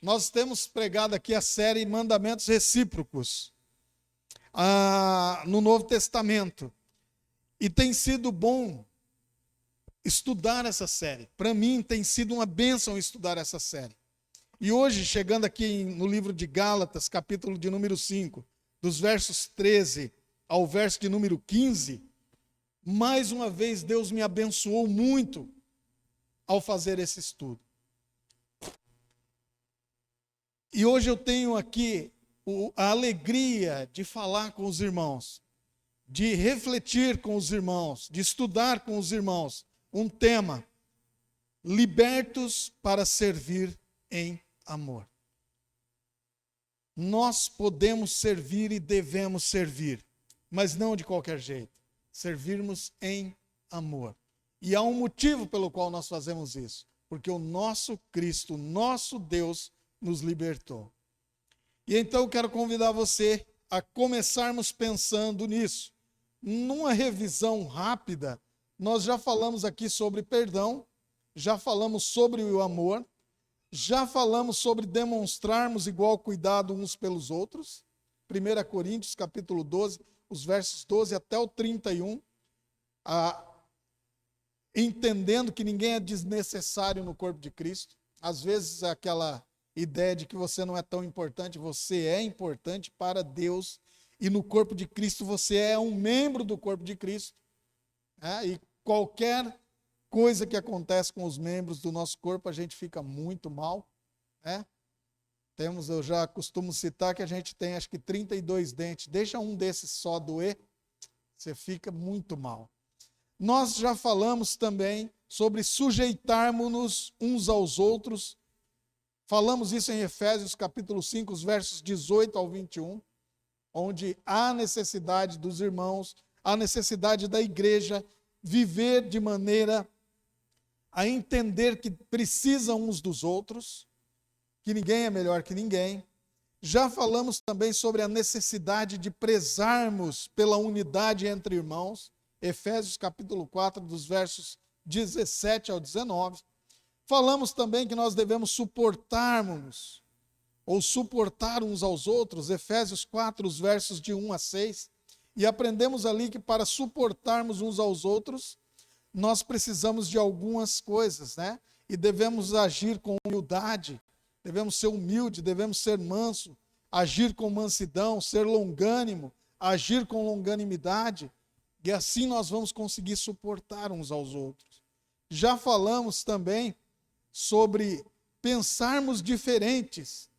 Nós temos pregado aqui a série Mandamentos Recíprocos no Novo Testamento. E tem sido bom estudar essa série. Para mim tem sido uma bênção estudar essa série. E hoje, chegando aqui no livro de Gálatas, capítulo de número 5, dos versos 13 ao verso de número 15, mais uma vez Deus me abençoou muito ao fazer esse estudo. E hoje eu tenho aqui a alegria de falar com os irmãos, de refletir com os irmãos, de estudar com os irmãos um tema: libertos para servir em amor. Nós podemos servir e devemos servir, mas não de qualquer jeito. Servirmos em amor. E há um motivo pelo qual nós fazemos isso, porque o nosso Cristo, nosso Deus, nos libertou. E então eu quero convidar você a começarmos pensando nisso. Numa revisão rápida, nós já falamos aqui sobre perdão, já falamos sobre o amor, já falamos sobre demonstrarmos igual cuidado uns pelos outros. 1 Coríntios, capítulo 12, os versos 12 até o 31, entendendo que ninguém é desnecessário no corpo de Cristo. Às vezes aquela ideia de que você não é tão importante, você é importante para Deus, e no corpo de Cristo você é um membro do corpo de Cristo. E qualquer coisa que acontece com os membros do nosso corpo, a gente fica muito mal. Eu já costumo citar que a gente tem acho que 32 dentes, deixa um desses só doer, você fica muito mal. Nós já falamos também sobre sujeitarmos-nos uns aos outros. Falamos isso em Efésios capítulo 5, os versos 18 ao 21, onde há necessidade dos irmãos, há necessidade da igreja viver de maneira a entender que precisam uns dos outros, que ninguém é melhor que ninguém. Já falamos também sobre a necessidade de prezarmos pela unidade entre irmãos, Efésios capítulo 4, dos versos 17 ao 19. Falamos também que nós devemos suportar uns aos outros, Efésios 4, os versos de 1 a 6, e aprendemos ali que para suportarmos uns aos outros, nós precisamos de algumas coisas, E devemos agir com humildade, devemos ser humilde, devemos ser manso, agir com mansidão, ser longânimo, agir com longanimidade, e assim nós vamos conseguir suportar uns aos outros. Já falamos também sobre pensarmos diferentes.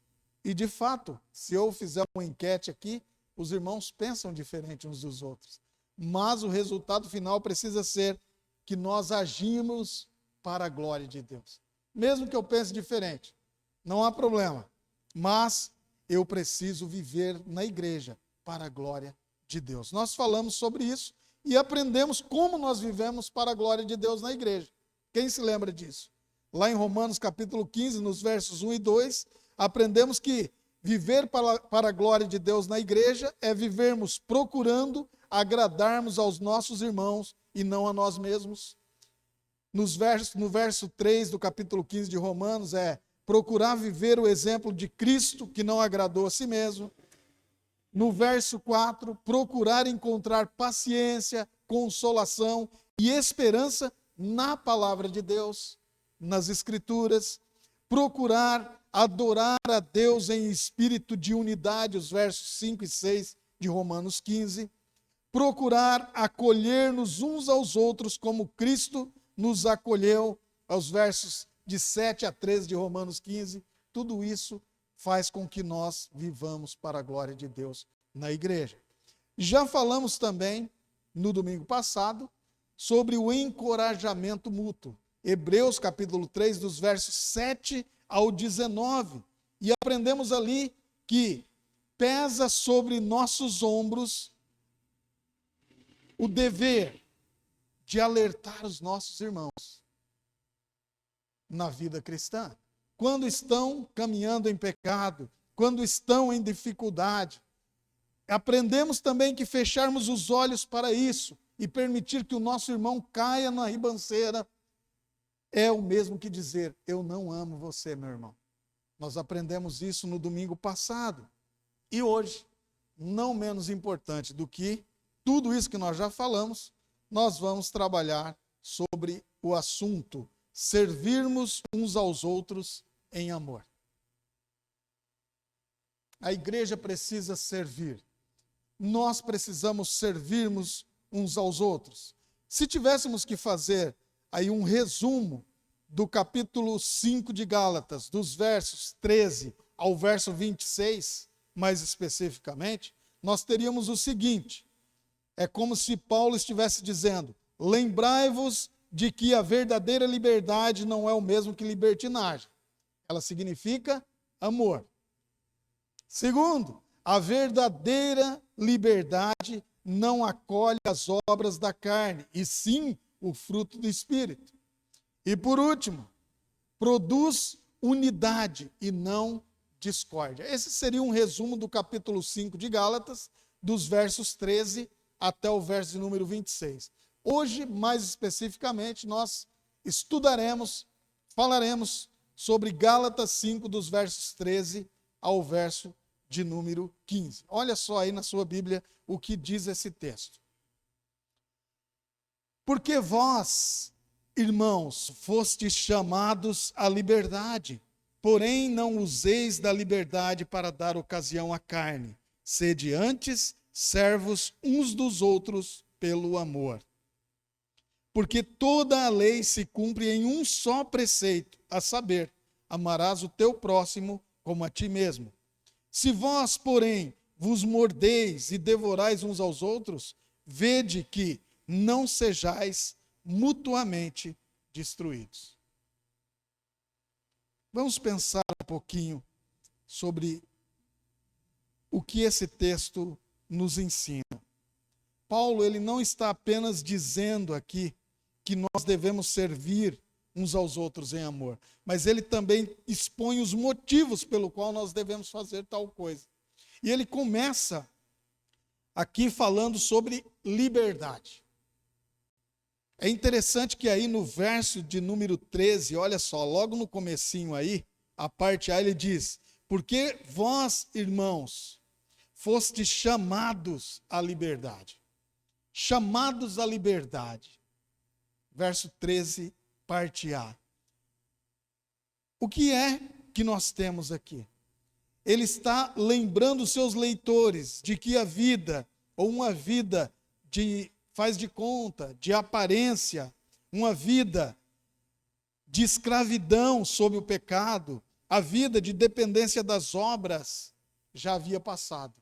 E, de fato, se eu fizer uma enquete aqui, os irmãos pensam diferente uns dos outros. Mas o resultado final precisa ser que nós agimos para a glória de Deus. Mesmo que eu pense diferente, não há problema. Mas eu preciso viver na igreja para a glória de Deus. Nós falamos sobre isso e aprendemos como nós vivemos para a glória de Deus na igreja. Quem se lembra disso? Lá em Romanos capítulo 15, nos versos 1 e 2, aprendemos que viver para a glória de Deus na igreja é vivermos procurando agradarmos aos nossos irmãos e não a nós mesmos. No verso 3 do capítulo 15 de Romanos é procurar viver o exemplo de Cristo que não agradou a si mesmo. No verso 4, procurar encontrar paciência, consolação e esperança na palavra de Deus, nas Escrituras. Procurar adorar a Deus em espírito de unidade, os versos 5 e 6 de Romanos 15. Procurar acolher-nos uns aos outros como Cristo nos acolheu, aos versos de 7 a 13 de Romanos 15. Tudo isso faz com que nós vivamos para a glória de Deus na igreja. Já falamos também, no domingo passado, sobre o encorajamento mútuo. Hebreus capítulo 3, dos versos 7 ao 19. E aprendemos ali que pesa sobre nossos ombros o dever de alertar os nossos irmãos na vida cristã. Quando estão caminhando em pecado, quando estão em dificuldade. Aprendemos também que fecharmos os olhos para isso e permitir que o nosso irmão caia na ribanceira é o mesmo que dizer: eu não amo você, meu irmão. Nós aprendemos isso no domingo passado. E hoje, não menos importante do que tudo isso que nós já falamos, nós vamos trabalhar sobre o assunto servirmos uns aos outros em amor. A igreja precisa servir. Nós precisamos servirmos uns aos outros. Se tivéssemos que fazer aí um resumo do capítulo 5 de Gálatas, dos versos 13 ao verso 26, mais especificamente, nós teríamos o seguinte: é como se Paulo estivesse dizendo: lembrai-vos de que a verdadeira liberdade não é o mesmo que libertinagem. Ela significa amor. Segundo, a verdadeira liberdade não acolhe as obras da carne, e sim o fruto do Espírito. E por último, produz unidade e não discórdia. Esse seria um resumo do capítulo 5 de Gálatas, dos versos 13 até o verso de número 26. Hoje, mais especificamente, nós falaremos sobre Gálatas 5, dos versos 13 ao verso de número 15. Olha só aí na sua Bíblia o que diz esse texto. Porque vós, irmãos, fostes chamados à liberdade, porém não useis da liberdade para dar ocasião à carne. Sede antes servos uns dos outros pelo amor. Porque toda a lei se cumpre em um só preceito, a saber, amarás o teu próximo como a ti mesmo. Se vós, porém, vos mordeis e devorais uns aos outros, vede que não sejais mutuamente destruídos. Vamos pensar um pouquinho sobre o que esse texto nos ensina. Paulo, ele não está apenas dizendo aqui que nós devemos servir uns aos outros em amor, mas ele também expõe os motivos pelo qual nós devemos fazer tal coisa. E ele começa aqui falando sobre liberdade. É interessante que aí no verso de número 13, olha só, logo no comecinho aí, a parte A, ele diz: porque vós, irmãos, fostes chamados à liberdade. Chamados à liberdade. Verso 13, parte A. O que é que nós temos aqui? Ele está lembrando os seus leitores de que a vida, ou uma vida de faz de conta, de aparência, uma vida de escravidão sob o pecado, a vida de dependência das obras, já havia passado.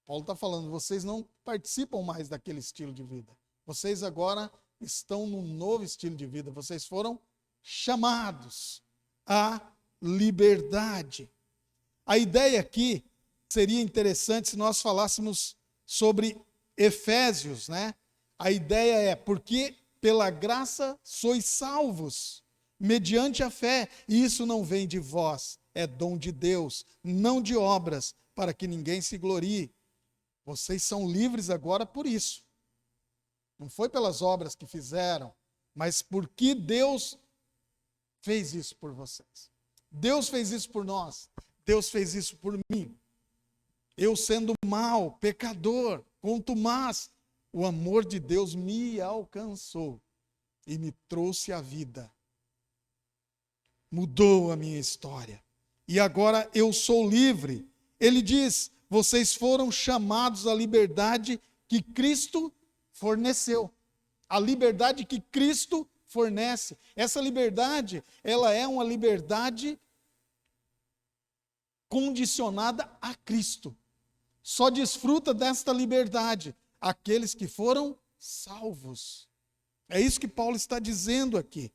Paulo está falando, vocês não participam mais daquele estilo de vida. Vocês agora estão num novo estilo de vida. Vocês foram chamados à liberdade. A ideia aqui seria interessante se nós falássemos sobre Efésios, né? A ideia é, porque pela graça sois salvos, mediante a fé, e isso não vem de vós, é dom de Deus, não de obras, para que ninguém se glorie. Vocês são livres agora por isso. Não foi pelas obras que fizeram, mas porque Deus fez isso por vocês. Deus fez isso por nós. Deus fez isso por mim. Eu sendo mau, pecador, contumaz, o amor de Deus me alcançou e me trouxe a vida. Mudou a minha história. E agora eu sou livre. Ele diz, vocês foram chamados à liberdade que Cristo forneceu. A liberdade que Cristo fornece. Essa liberdade, ela é uma liberdade condicionada a Cristo. Só desfruta desta liberdade aqueles que foram salvos. É isso que Paulo está dizendo aqui.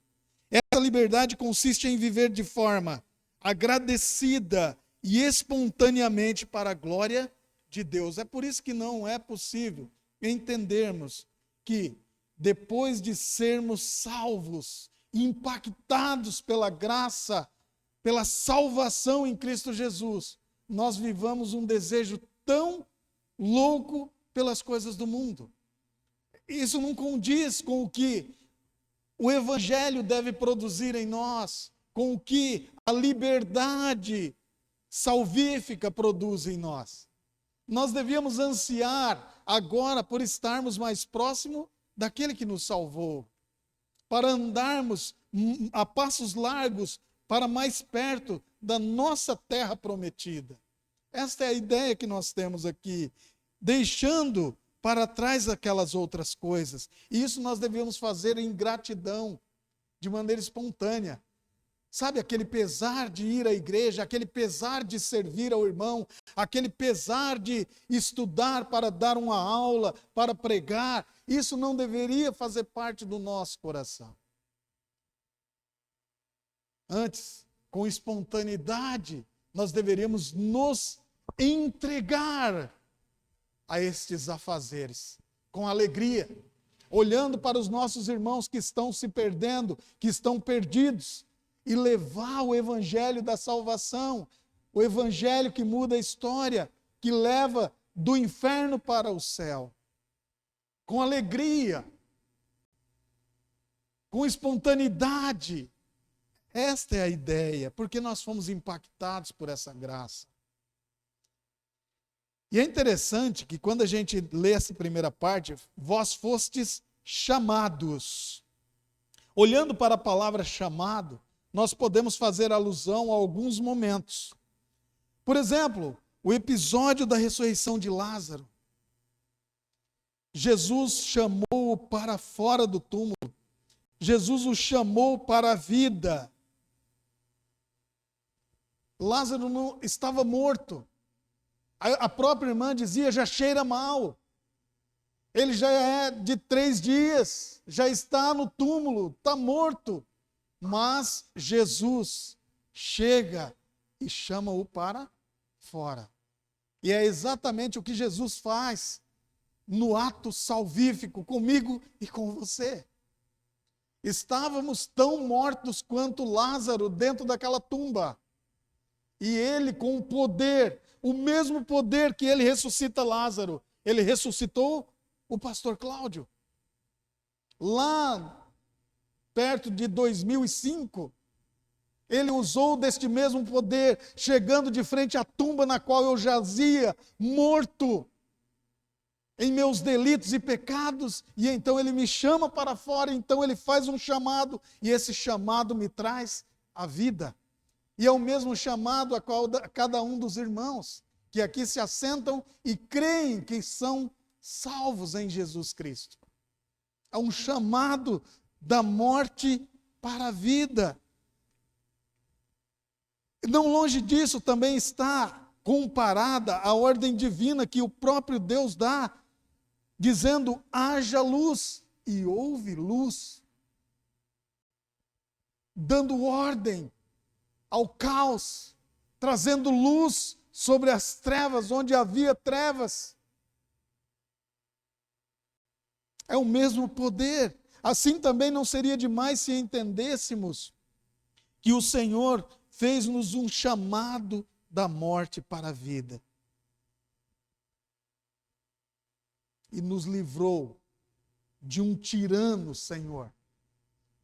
Essa liberdade consiste em viver de forma agradecida e espontaneamente para a glória de Deus. É por isso que não é possível entendermos que depois de sermos salvos, impactados pela graça, pela salvação em Cristo Jesus, nós vivamos um desejo tão louco pelas coisas do mundo. Isso não condiz com o que o Evangelho deve produzir em nós, com o que a a liberdade salvífica produz em nós. Nós devíamos ansiar agora por estarmos mais próximo daquele que nos salvou, para andarmos a passos largos para mais perto da nossa terra prometida. Esta é a ideia que nós temos aqui, deixando para trás aquelas outras coisas. E isso nós devemos fazer em gratidão, de maneira espontânea. Sabe, aquele pesar de ir à igreja, aquele pesar de servir ao irmão, aquele pesar de estudar para dar uma aula, para pregar, isso não deveria fazer parte do nosso coração. Antes, com espontaneidade, nós deveríamos nos entregar a estes afazeres, com alegria, olhando para os nossos irmãos que estão se perdendo, que estão perdidos, e levar o evangelho da salvação, o evangelho que muda a história, que leva do inferno para o céu. Com alegria, com espontaneidade. Esta é a ideia, porque nós fomos impactados por essa graça. E é interessante que quando a gente lê essa primeira parte, vós fostes chamados. Olhando para a palavra chamado, nós podemos fazer alusão a alguns momentos. Por exemplo, o episódio da ressurreição de Lázaro. Jesus chamou-o para fora do túmulo. Jesus o chamou para a vida. Lázaro não estava morto. A própria irmã dizia, já cheira mal. Ele já é de 3 dias, já está no túmulo, está morto. Mas Jesus chega e chama-o para fora. E é exatamente o que Jesus faz no ato salvífico comigo e com você. Estávamos tão mortos quanto Lázaro dentro daquela tumba. E ele, com o poder, o mesmo poder que ele ressuscita Lázaro, ele ressuscitou o pastor Cláudio. Lá perto de 2005, ele usou deste mesmo poder, chegando de frente à tumba na qual eu jazia, morto, em meus delitos e pecados, e então ele me chama para fora, então ele faz um chamado, e esse chamado me traz a vida. E é o mesmo chamado a cada um dos irmãos, que aqui se assentam e creem que são salvos em Jesus Cristo. É um chamado da morte para a vida. Não longe disso também está comparada a ordem divina que o próprio Deus dá, dizendo, haja luz, e houve luz. Dando ordem ao caos, trazendo luz sobre as trevas, onde havia trevas. É o mesmo poder. Assim também não seria demais se entendêssemos que o Senhor fez-nos um chamado da morte para a vida. E nos livrou de um tirano, Senhor.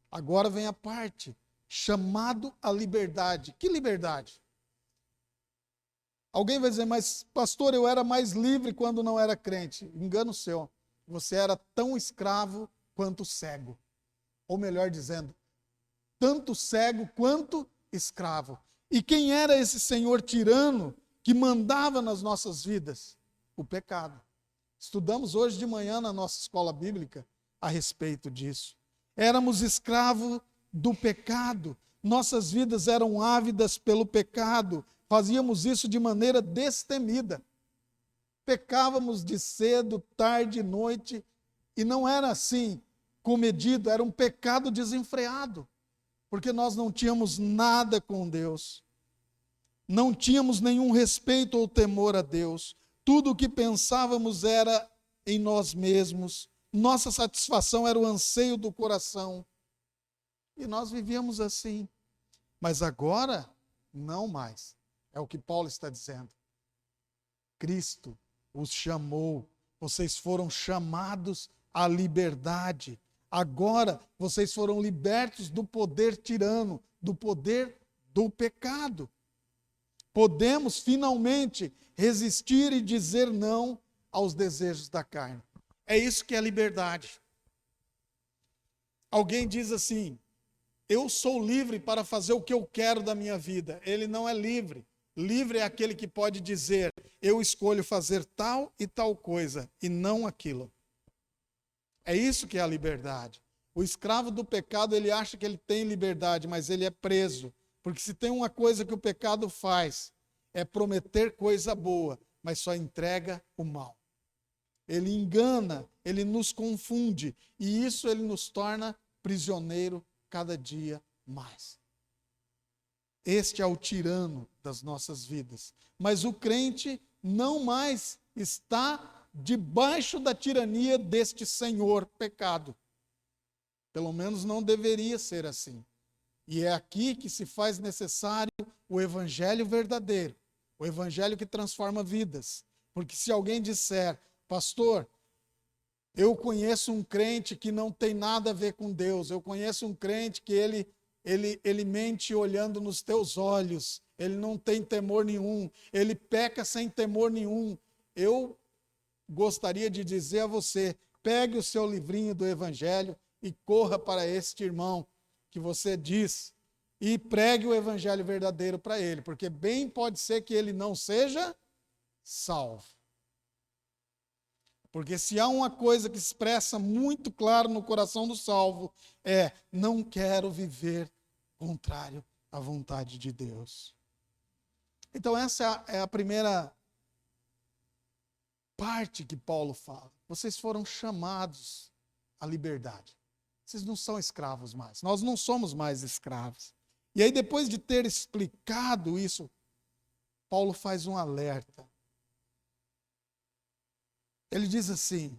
Agora vem a parte, chamado à liberdade. Que liberdade? Alguém vai dizer, mas pastor, eu era mais livre quando não era crente. Engano seu. Você era tão escravo quanto cego. Ou melhor dizendo, tanto cego quanto escravo. E quem era esse senhor tirano que mandava nas nossas vidas? O pecado. Estudamos hoje de manhã na nossa escola bíblica a respeito disso. Éramos escravos do pecado. Nossas vidas eram ávidas pelo pecado. Fazíamos isso de maneira destemida. Pecávamos de cedo, tarde, noite. E não era assim, comedido, era um pecado desenfreado. Porque nós não tínhamos nada com Deus. Não tínhamos nenhum respeito ou temor a Deus. Tudo o que pensávamos era em nós mesmos. Nossa satisfação era o anseio do coração. E nós vivíamos assim. Mas agora, não mais. É o que Paulo está dizendo. Cristo os chamou. Vocês foram chamados à liberdade. Agora, vocês foram libertos do poder tirano, do poder do pecado. Podemos finalmente resistir e dizer não aos desejos da carne. É isso que é liberdade. Alguém diz assim: eu sou livre para fazer o que eu quero da minha vida. Ele não é livre. Livre é aquele que pode dizer: eu escolho fazer tal e tal coisa, e não aquilo. É isso que é a liberdade. O escravo do pecado, ele acha que ele tem liberdade, mas ele é preso. Porque se tem uma coisa que o pecado faz, é prometer coisa boa, mas só entrega o mal. Ele engana, ele nos confunde, e isso ele nos torna prisioneiro cada dia mais. Este é o tirano das nossas vidas. Mas o crente não mais está debaixo da tirania deste senhor pecado. Pelo menos não deveria ser assim. E é aqui que se faz necessário o evangelho verdadeiro, o evangelho que transforma vidas. Porque se alguém disser: pastor, eu conheço um crente que não tem nada a ver com Deus, eu conheço um crente que ele mente olhando nos teus olhos, ele não tem temor nenhum, ele peca sem temor nenhum. Eu gostaria de dizer a você: pegue o seu livrinho do evangelho e corra para este irmão que você diz e pregue o evangelho verdadeiro para ele, porque bem pode ser que ele não seja salvo. Porque se há uma coisa que expressa muito claro no coração do salvo, é: não quero viver contrário à vontade de Deus. Então essa é a primeira parte que Paulo fala. Vocês foram chamados à liberdade. Vocês não são escravos mais. Nós não somos mais escravos. E aí, depois de ter explicado isso, Paulo faz um alerta. Ele diz assim: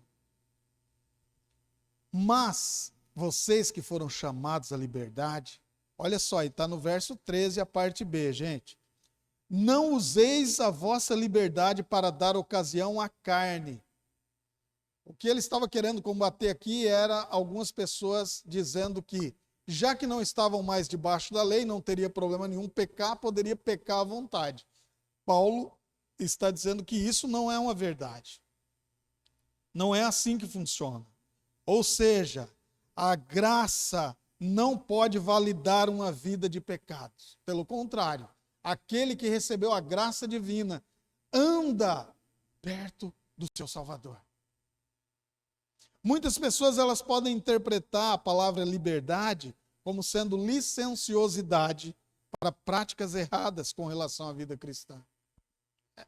mas vocês que foram chamados à liberdade, olha só, está no verso 13, a parte B, gente. Não useis a vossa liberdade para dar ocasião à carne. O que ele estava querendo combater aqui era algumas pessoas dizendo que, já que não estavam mais debaixo da lei, não teria problema nenhum pecar, poderia pecar à vontade. Paulo está dizendo que isso não é uma verdade. Não é assim que funciona. Ou seja, a graça não pode validar uma vida de pecados. Pelo contrário, aquele que recebeu a graça divina anda perto do seu Salvador. Muitas pessoas elas podem interpretar a palavra liberdade como sendo licenciosidade para práticas erradas com relação à vida cristã.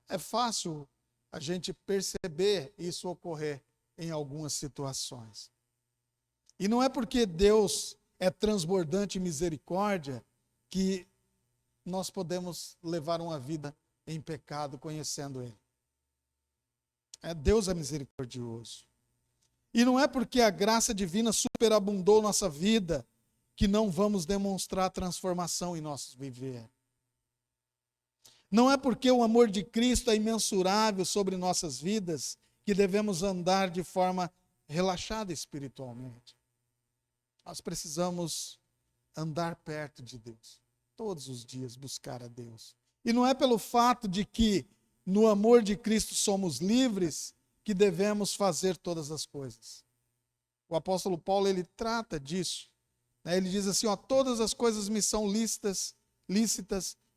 É fácil a gente perceber isso ocorrer em algumas situações. E não é porque Deus é transbordante em misericórdia que nós podemos levar uma vida em pecado conhecendo Ele. Deus é misericordioso. E não é porque a graça divina superabundou nossa vida que não vamos demonstrar transformação em nosso viver. Não é porque o amor de Cristo é imensurável sobre nossas vidas que devemos andar de forma relaxada espiritualmente. Nós precisamos andar perto de Deus, todos os dias buscar a Deus. E não é pelo fato de que no amor de Cristo somos livres que devemos fazer todas as coisas. O apóstolo Paulo, ele trata disso. Ele diz assim: todas as coisas me são lícitas,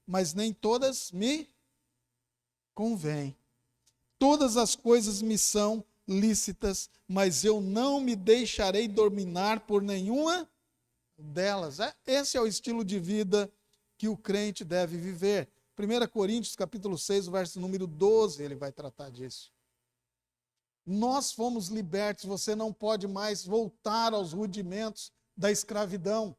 mas nem todas me convêm. Todas as coisas me são lícitas, mas eu não me deixarei dominar por nenhuma delas. Esse é o estilo de vida que o crente deve viver. 1 Coríntios capítulo 6, verso número 12, ele vai tratar disso. Nós fomos libertos, você não pode mais voltar aos rudimentos da escravidão.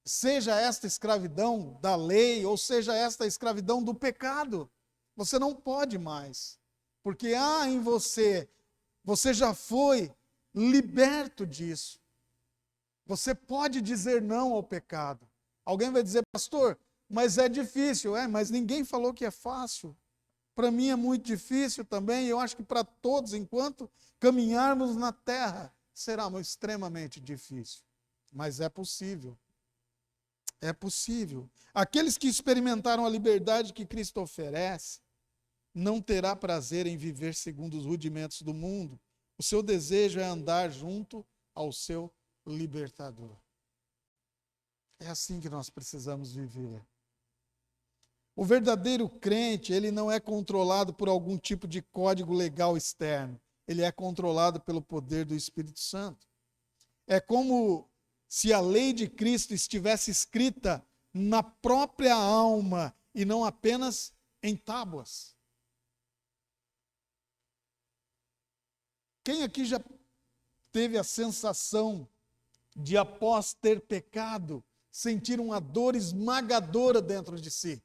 Seja esta escravidão da lei, ou seja esta escravidão do pecado. Você não pode mais. Porque há em você já foi liberto disso. Você pode dizer não ao pecado. Alguém vai dizer: pastor, mas é difícil. Mas ninguém falou que é fácil. Para mim é muito difícil também. Eu acho que para todos, enquanto caminharmos na terra, será extremamente difícil. Mas é possível. É possível. Aqueles que experimentaram a liberdade que Cristo oferece, não terá prazer em viver segundo os rudimentos do mundo. O seu desejo é andar junto ao seu libertador. É assim que nós precisamos viver. O verdadeiro crente, ele não é controlado por algum tipo de código legal externo. Ele é controlado pelo poder do Espírito Santo. É como se a lei de Cristo estivesse escrita na própria alma e não apenas em tábuas. Quem aqui já teve a sensação de, após ter pecado, sentir uma dor esmagadora dentro de si?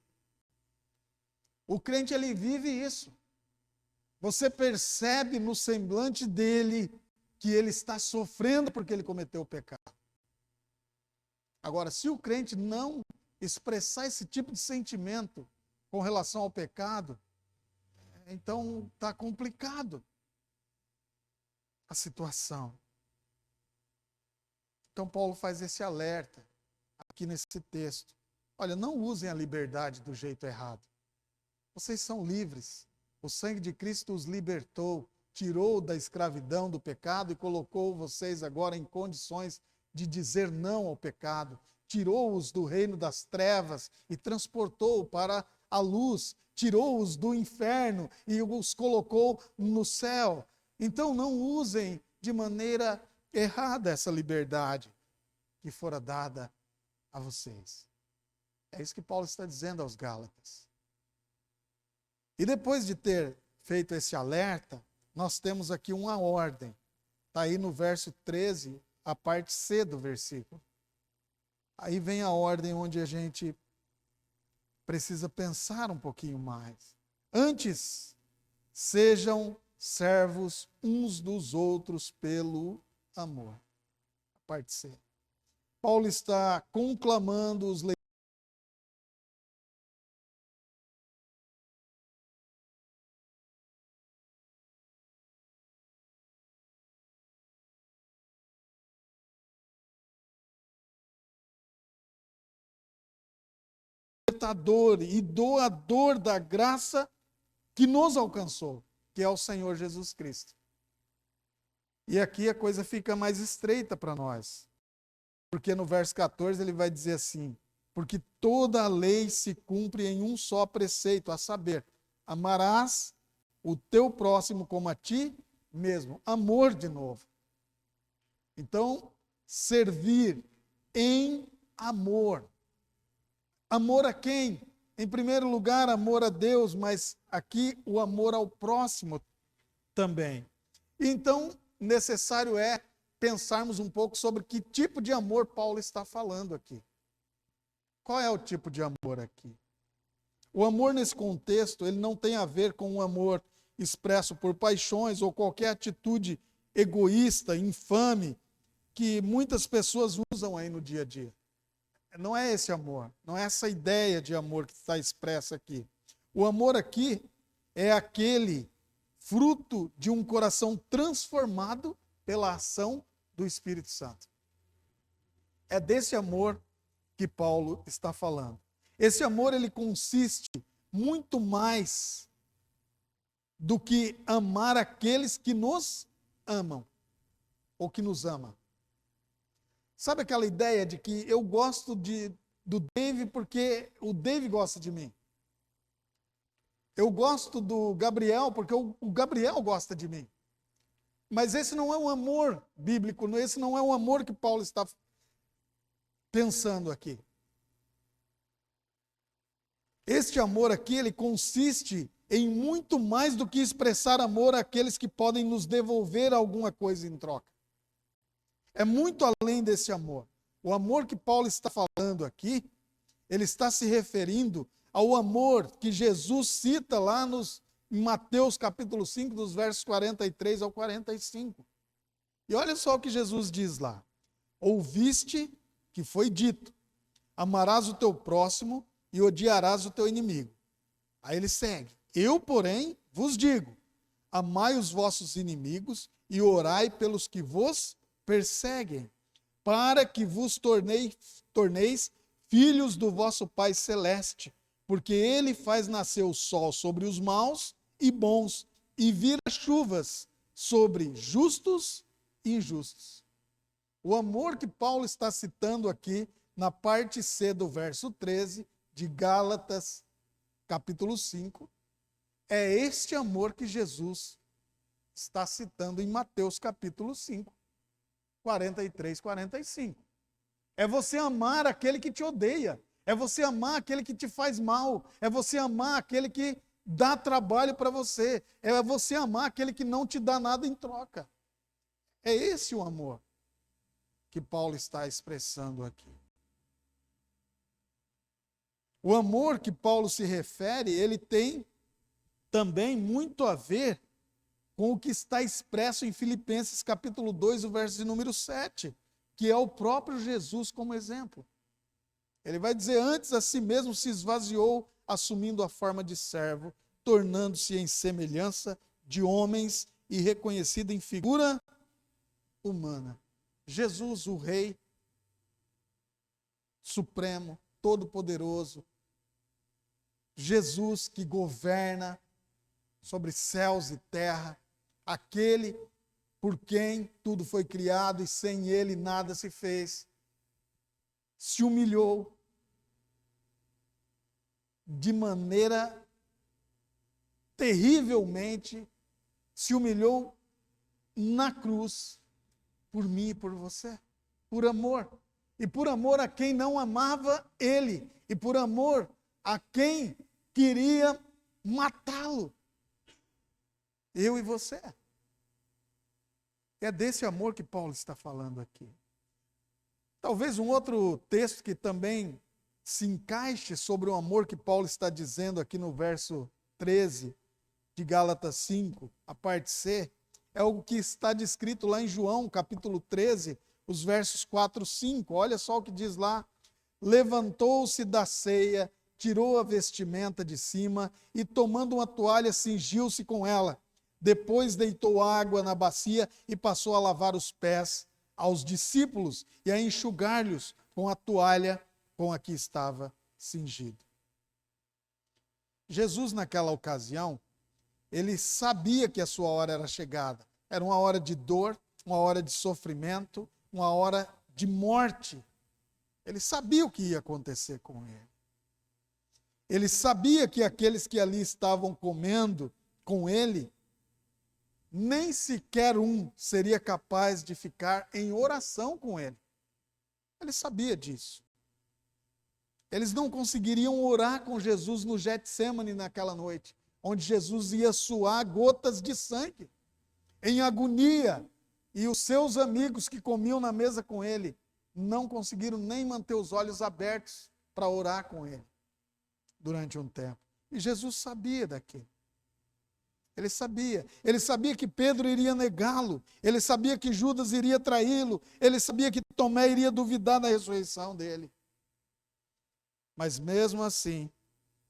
O crente, ele vive isso. Você percebe no semblante dele que ele está sofrendo porque ele cometeu o pecado. Agora, se o crente não expressar esse tipo de sentimento com relação ao pecado, então está complicado a situação. Então Paulo faz esse alerta aqui nesse texto. Olha, não usem a liberdade do jeito errado. Vocês são livres. O sangue de Cristo os libertou, tirou da escravidão do pecado e colocou vocês agora em condições de dizer não ao pecado. Tirou-os do reino das trevas e transportou para a luz. Tirou-os do inferno e os colocou no céu. Então não usem de maneira errada essa liberdade que fora dada a vocês. É isso que Paulo está dizendo aos Gálatas. E depois de ter feito esse alerta, nós temos aqui uma ordem. Está aí no verso 13, a parte C do versículo. Aí vem a ordem onde a gente precisa pensar um pouquinho mais. Antes, sejam servos uns dos outros pelo amor. A parte C. Paulo está conclamando os leitores e doador da graça que nos alcançou, que é o Senhor Jesus Cristo. E aqui a coisa fica mais estreita para nós, porque no verso 14 ele vai dizer assim: porque toda a lei se cumpre em um só preceito, a saber, amarás o teu próximo como a ti mesmo. Amor de novo. Então, servir em amor. Amor a quem? Em primeiro lugar, amor a Deus, mas aqui o amor ao próximo também. Então, necessário é pensarmos um pouco sobre que tipo de amor Paulo está falando aqui. Qual é o tipo de amor aqui? O amor nesse contexto, ele não tem a ver com um amor expresso por paixões ou qualquer atitude egoísta, infame, que muitas pessoas usam aí no dia a dia. Não é esse amor, não é essa ideia de amor que está expressa aqui. O amor aqui é aquele fruto de um coração transformado pela ação do Espírito Santo. É desse amor que Paulo está falando. Esse amor, ele consiste muito mais do que amar aqueles que nos amam, ou que nos amam. Sabe aquela ideia de que eu gosto do Dave porque o Dave gosta de mim? Eu gosto do Gabriel porque o Gabriel gosta de mim. Mas esse não é um amor bíblico, esse não é um amor que Paulo está pensando aqui. Este amor aqui, ele consiste em muito mais do que expressar amor àqueles que podem nos devolver alguma coisa em troca. É muito além desse amor. O amor que Paulo está falando aqui, ele está se referindo ao amor que Jesus cita lá em Mateus capítulo 5, dos versos 43 ao 45. E olha só o que Jesus diz lá. Ouviste que foi dito, amarás o teu próximo e odiarás o teu inimigo. Aí ele segue. Eu, porém, vos digo, amai os vossos inimigos e orai pelos que vos perseguem, para que vos torneis filhos do vosso Pai Celeste, porque ele faz nascer o sol sobre os maus e bons, e vira chuvas sobre justos e injustos. O amor que Paulo está citando aqui, na parte C do verso 13 de Gálatas, capítulo 5, é este amor que Jesus está citando em Mateus, capítulo 5, 43, 45. É você amar aquele que te odeia. É você amar aquele que te faz mal. É você amar aquele que dá trabalho para você. É você amar aquele que não te dá nada em troca. É esse o amor que Paulo está expressando aqui. O amor que Paulo se refere, ele tem também muito a ver com o que está expresso em Filipenses capítulo 2, o verso de número 7, que é o próprio Jesus como exemplo. Ele vai dizer, antes a si mesmo se esvaziou, assumindo a forma de servo, tornando-se em semelhança de homens e reconhecido em figura humana. Jesus, o Rei Supremo, Todo-Poderoso, Jesus que governa sobre céus e terra, aquele por quem tudo foi criado e sem ele nada se fez, se humilhou de maneira terrivelmente, se humilhou na cruz por mim e por você, por amor. E por amor a quem não amava ele, e por amor a quem queria matá-lo. Eu e você. É desse amor que Paulo está falando aqui. Talvez um outro texto que também se encaixe sobre o amor que Paulo está dizendo aqui no verso 13 de Gálatas 5, a parte C, é o que está descrito lá em João, capítulo 13, os versos 4 e 5. Olha só o que diz lá. Levantou-se da ceia, tirou a vestimenta de cima e, tomando uma toalha, cingiu-se com ela. Depois deitou água na bacia e passou a lavar os pés aos discípulos e a enxugar-lhes com a toalha com a que estava cingido. Jesus, naquela ocasião, ele sabia que a sua hora era chegada. Era uma hora de dor, uma hora de sofrimento, uma hora de morte. Ele sabia o que ia acontecer com ele. Ele sabia que aqueles que ali estavam comendo com ele, nem sequer um seria capaz de ficar em oração com ele. Ele sabia disso. Eles não conseguiriam orar com Jesus no Getsêmani naquela noite, onde Jesus ia suar gotas de sangue, em agonia, e os seus amigos que comiam na mesa com ele não conseguiram nem manter os olhos abertos para orar com ele durante um tempo. E Jesus sabia daquilo. Ele sabia que Pedro iria negá-lo, ele sabia que Judas iria traí-lo, ele sabia que Tomé iria duvidar da ressurreição dele. Mas mesmo assim,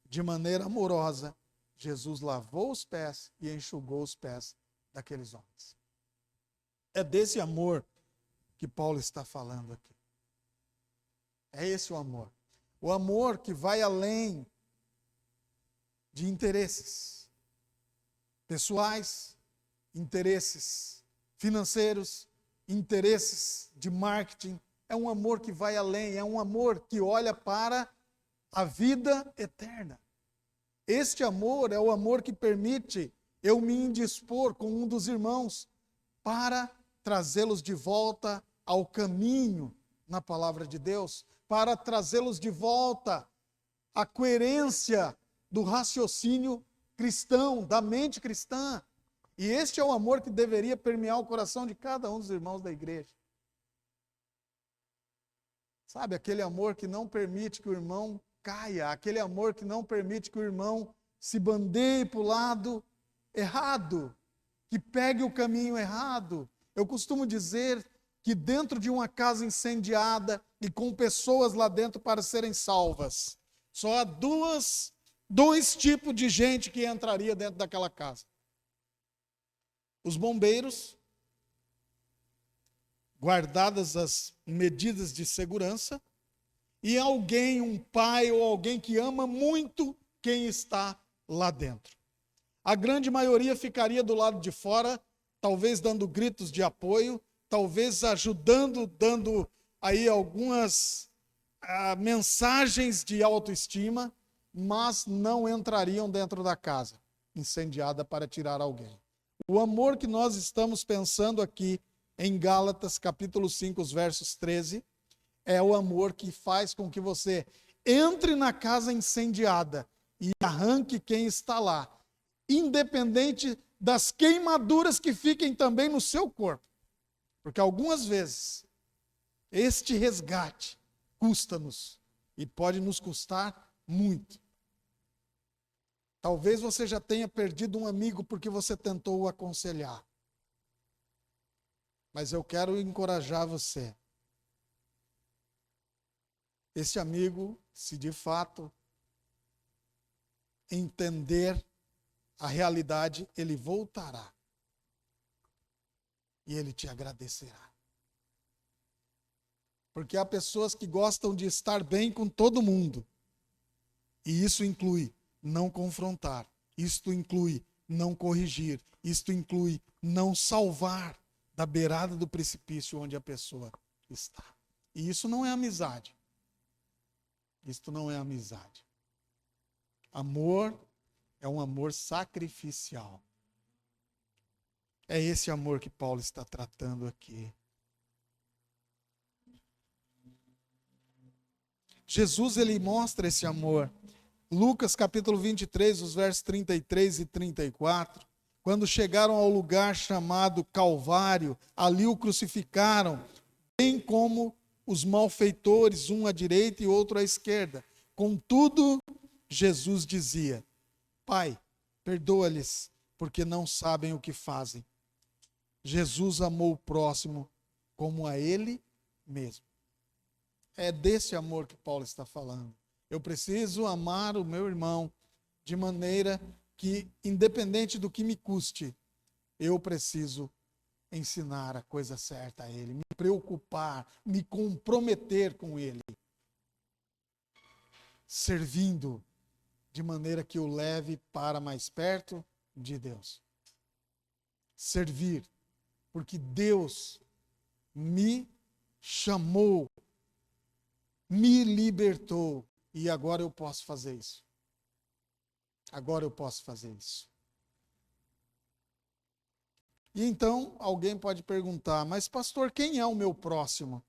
de maneira amorosa, Jesus lavou os pés e enxugou os pés daqueles homens. É desse amor que Paulo está falando aqui. É esse o amor. O amor que vai além de interesses pessoais, interesses financeiros, interesses de marketing. É um amor que vai além, é um amor que olha para a vida eterna. Este amor é o amor que permite eu me indispor com um dos irmãos para trazê-los de volta ao caminho na palavra de Deus, para trazê-los de volta à coerência do raciocínio cristão, da mente cristã. E este é o amor que deveria permear o coração de cada um dos irmãos da igreja. Sabe, aquele amor que não permite que o irmão caia, aquele amor que não permite que o irmão se bandeie para o lado errado, que pegue o caminho errado. Eu costumo dizer que dentro de uma casa incendiada e com pessoas lá dentro para serem salvas, só há dois tipos de gente que entraria dentro daquela casa. Os bombeiros, guardadas as medidas de segurança, e alguém, um pai ou alguém que ama muito quem está lá dentro. A grande maioria ficaria do lado de fora, talvez dando gritos de apoio, talvez ajudando, dando aí algumas mensagens de autoestima, mas não entrariam dentro da casa incendiada para tirar alguém. O amor que nós estamos pensando aqui em Gálatas capítulo 5, os versos 13, é o amor que faz com que você entre na casa incendiada e arranque quem está lá, independente das queimaduras que fiquem também no seu corpo. Porque algumas vezes este resgate custa-nos e pode nos custar muito. Talvez você já tenha perdido um amigo porque você tentou o aconselhar. Mas eu quero encorajar você. Esse amigo, se de fato entender a realidade, ele voltará. E ele te agradecerá. Porque há pessoas que gostam de estar bem com todo mundo. E isso inclui não confrontar. Isto inclui não corrigir. Isto inclui não salvar da beirada do precipício onde a pessoa está. E isso não é amizade. Isto não é amizade. Amor é um amor sacrificial. É esse amor que Paulo está tratando aqui. Jesus, ele mostra esse amor. Lucas capítulo 23, os versos 33 e 34. Quando chegaram ao lugar chamado Calvário, ali o crucificaram, bem como os malfeitores, um à direita e outro à esquerda. Contudo, Jesus dizia: Pai, perdoa-lhes, porque não sabem o que fazem. Jesus amou o próximo como a ele mesmo. É desse amor que Paulo está falando. Eu preciso amar o meu irmão de maneira que, independente do que me custe, eu preciso ensinar a coisa certa a ele, me preocupar, me comprometer com ele, servindo de maneira que o leve para mais perto de Deus. Servir, porque Deus me chamou, me libertou, e agora eu posso fazer isso. Agora eu posso fazer isso. E então, alguém pode perguntar, mas pastor, quem é o meu próximo?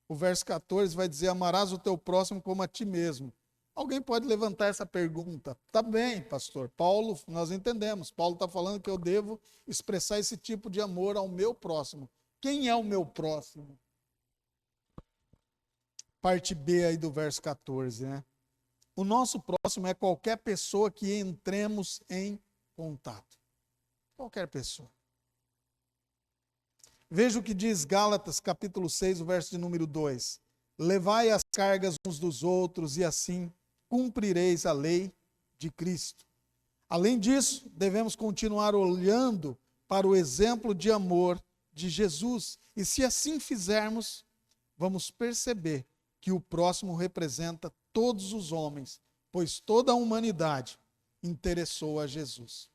O verso 14 vai dizer, amarás o teu próximo como a ti mesmo. Alguém pode levantar essa pergunta. Tá bem, pastor. Paulo, nós entendemos. Paulo está falando que eu devo expressar esse tipo de amor ao meu próximo. Quem é o meu próximo? Parte B aí do verso 14, né? O nosso próximo é qualquer pessoa que entremos em contato. Qualquer pessoa. Veja o que diz Gálatas, capítulo 6, o verso de número 2. Levai as cargas uns dos outros e assim cumprireis a lei de Cristo. Além disso, devemos continuar olhando para o exemplo de amor de Jesus. E se assim fizermos, vamos perceber que o próximo representa todos os homens, pois toda a humanidade interessou a Jesus.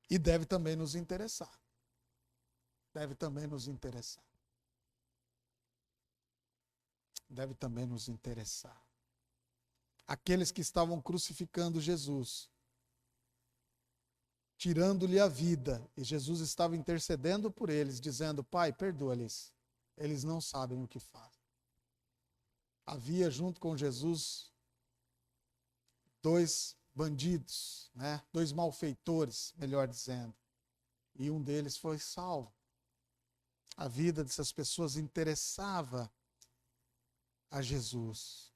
E deve também nos interessar. Deve também nos interessar. Deve também nos interessar. Aqueles que estavam crucificando Jesus, tirando-lhe a vida, e Jesus estava intercedendo por eles, dizendo, Pai, perdoa-lhes, eles não sabem o que fazem. Havia junto com Jesus dois bandidos, né? Dois malfeitores, melhor dizendo, e um deles foi salvo. A vida dessas pessoas interessava a Jesus.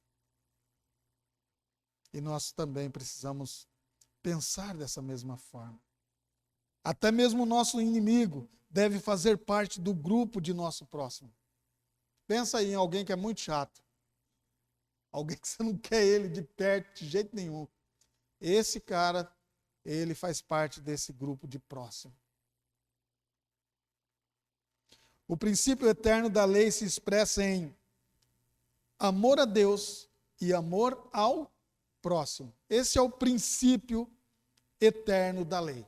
E nós também precisamos pensar dessa mesma forma. Até mesmo o nosso inimigo deve fazer parte do grupo de nosso próximo. Pensa aí em alguém que é muito chato. Alguém que você não quer ele de perto de jeito nenhum. Esse cara, ele faz parte desse grupo de próximo. O princípio eterno da lei se expressa em amor a Deus e amor ao próximo. Esse é o princípio eterno da lei.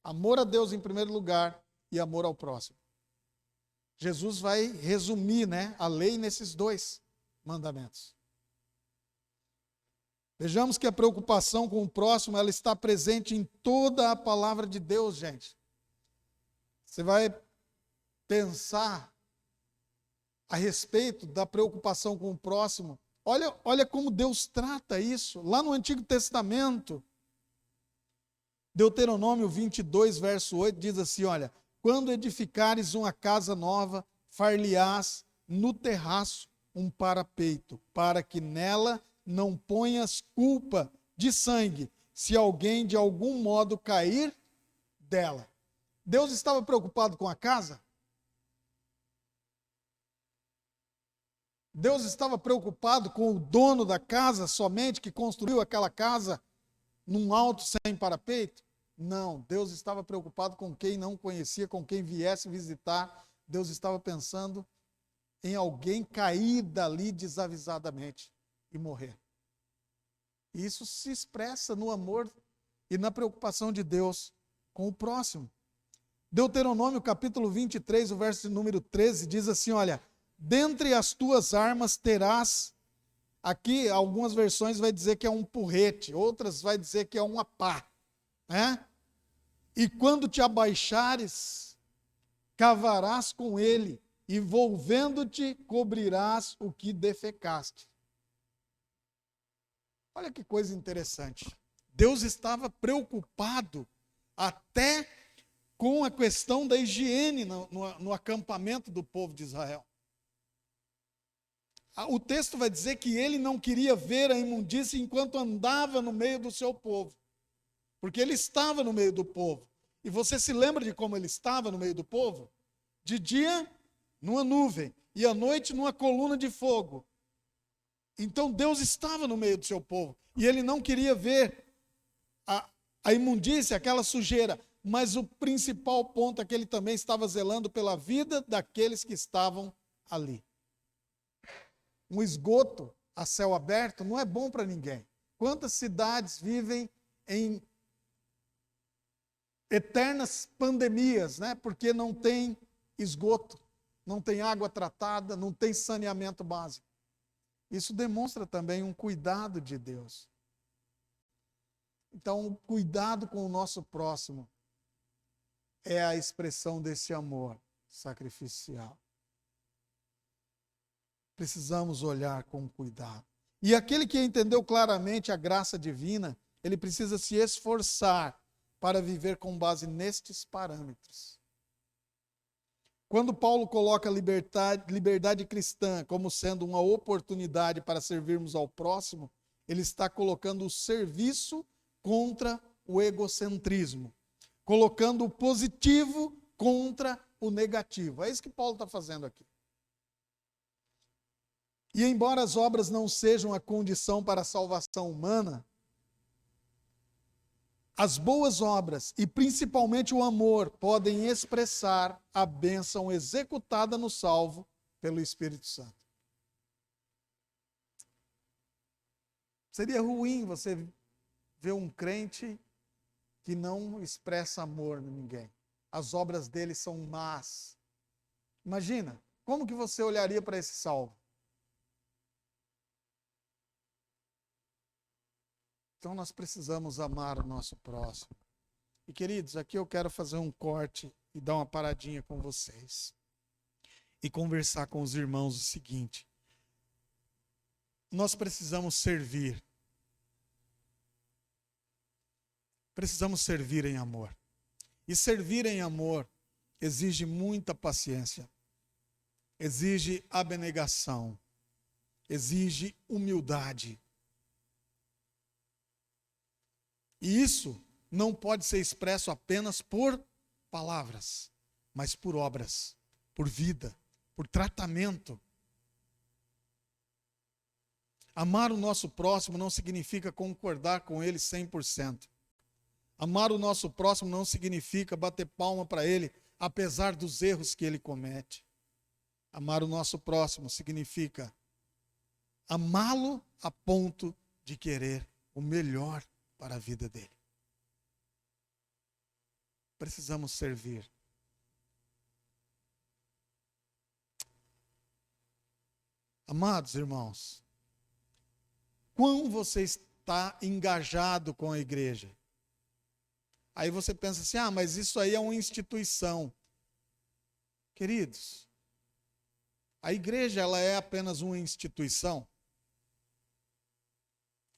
Amor a Deus em primeiro lugar e amor ao próximo. Jesus vai resumir, a lei nesses dois mandamentos. Vejamos que a preocupação com o próximo, ela está presente em toda a palavra de Deus, gente. Você vai pensar a respeito da preocupação com o próximo. Olha como Deus trata isso. Lá no Antigo Testamento, Deuteronômio 22, verso 8, diz assim, olha, quando edificares uma casa nova, far-lhe-ás no terraço um parapeito, para que nela não ponhas culpa de sangue, se alguém de algum modo cair dela. Deus estava preocupado com a casa? Deus estava preocupado com o dono da casa somente, que construiu aquela casa num alto sem parapeito? Não, Deus estava preocupado com quem não conhecia, com quem viesse visitar. Deus estava pensando em alguém cair dali desavisadamente e morrer. Isso se expressa no amor e na preocupação de Deus com o próximo. Deuteronômio capítulo 23, o verso número 13, diz assim, olha, dentre as tuas armas terás, aqui algumas versões vai dizer que é um porrete, outras vai dizer que é uma pá, E quando te abaixares, cavarás com ele, e volvendo-te, cobrirás o que defecaste. Olha que coisa interessante. Deus estava preocupado até com a questão da higiene no acampamento do povo de Israel. O texto vai dizer que ele não queria ver a imundície enquanto andava no meio do seu povo. Porque ele estava no meio do povo. E você se lembra de como ele estava no meio do povo? De dia, numa nuvem, e à noite, numa coluna de fogo. Então Deus estava no meio do seu povo. E ele não queria ver a imundícia, aquela sujeira. Mas o principal ponto é que ele também estava zelando pela vida daqueles que estavam ali. Um esgoto a céu aberto não é bom para ninguém. Quantas cidades vivem em eternas pandemias, porque não tem esgoto, não tem água tratada, não tem saneamento básico. Isso demonstra também um cuidado de Deus. Então, o cuidado com o nosso próximo é a expressão desse amor sacrificial. Precisamos olhar com cuidado. E aquele que entendeu claramente a graça divina, ele precisa se esforçar para viver com base nestes parâmetros. Quando Paulo coloca a liberdade cristã como sendo uma oportunidade para servirmos ao próximo, ele está colocando o serviço contra o egocentrismo, colocando o positivo contra o negativo. É isso que Paulo está fazendo aqui. E embora as obras não sejam a condição para a salvação humana, as boas obras, e principalmente o amor, podem expressar a bênção executada no salvo pelo Espírito Santo. Seria ruim você ver um crente que não expressa amor em ninguém. As obras dele são más. Imagina, como que você olharia para esse salvo? Então nós precisamos amar o nosso próximo. E queridos, aqui eu quero fazer um corte e dar uma paradinha com vocês. E conversar com os irmãos o seguinte. Nós precisamos servir. Precisamos servir em amor. E servir em amor exige muita paciência. Exige abnegação. Exige humildade. E isso não pode ser expresso apenas por palavras, mas por obras, por vida, por tratamento. Amar o nosso próximo não significa concordar com ele 100%. Amar o nosso próximo não significa bater palma para ele, apesar dos erros que ele comete. Amar o nosso próximo significa amá-lo a ponto de querer o melhor para a vida dele. Precisamos servir. Amados irmãos, quão você está engajado com a igreja? Aí você pensa assim, mas isso aí é uma instituição. Queridos, a igreja ela é apenas uma instituição?